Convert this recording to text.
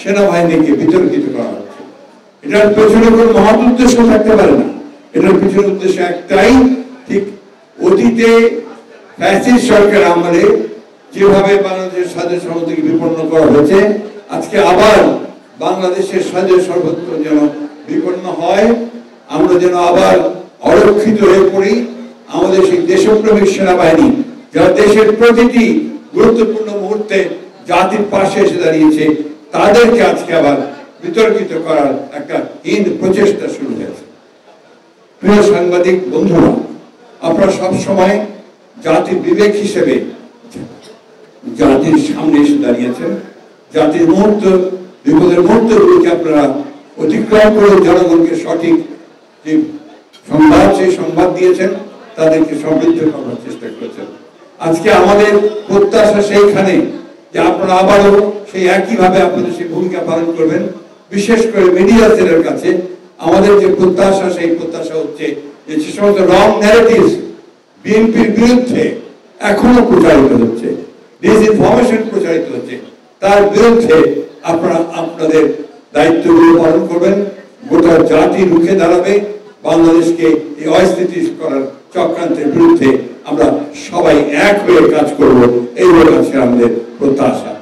সেনাবাহিনীকে বিতর্কিত করা হচ্ছে। এটার পেছনে কোনো মহৎ উদ্দেশ্য থাকতে পারে না। এটার পিছনে উদ্দেশ্য একটাই, ঠিক অতীতে ফ্যাসিস্ট সরকার আমলে যেভাবে বাংলাদেশের স্বাধীন সার্বভৌমত্বকে বিপন্ন করা হয়েছে, আজকে আবার বাংলাদেশের স্বাধীন সার্বভৌমত্ব যেন বিপন্ন হয়, আমরা যেন আবার অরক্ষিত হয়ে পড়ি। আমাদের সেই দেশপ্রেমিক সেনাবাহিনী যারা দেশের প্রতিটি গুরুত্বপূর্ণ মুহূর্তে জাতির পাশে এসে দাঁড়িয়েছে, তাদেরকে আজকে আবার বিতর্কিত করার একটা হীন প্রচেষ্টা শুরু হয়েছে। প্রিয় সাংবাদিক বন্ধুরা, আপনারা সবসময় জাতির বিবেক হিসেবে জাতির সামনে এসে দাঁড়িয়েছেন। জাতির মুহূর্ত, বিপদের মুহূর্তগুলোকে আপনারা অতিক্রম করে জনগণকে সঠিক যে সংবাদ, সেই সংবাদ দিয়েছেন, তাদেরকে সমৃদ্ধ করার চেষ্টা করেছেন। আজকে আমাদের প্রত্যাশা সেইখানে যে আপনারা আবারও সেই একইভাবে আপনাদের সেই ভূমিকা পালন করবেন। বিশেষ করে মিডিয়া সেলের কাছে আমাদের যে প্রত্যাশা, সেই প্রত্যাশা হচ্ছে যে সমস্ত রং ন্যারেটিভস বিএনপির বিরুদ্ধে এখনো প্রচারিত হচ্ছে, ডিসইনফরমেশন প্রচারিত হচ্ছে, তার বিরুদ্ধে আপনারা আপনাদের দায়িত্বগুলো পালন করবেন। গোটা জাতি রুখে দাঁড়াবে। বাংলাদেশকে এই অস্থিতিশীল করার চক্রান্তের বিরুদ্ধে আমরা সবাই এক হয়ে কাজ করব, এই হচ্ছে আমাদের প্রত্যাশা।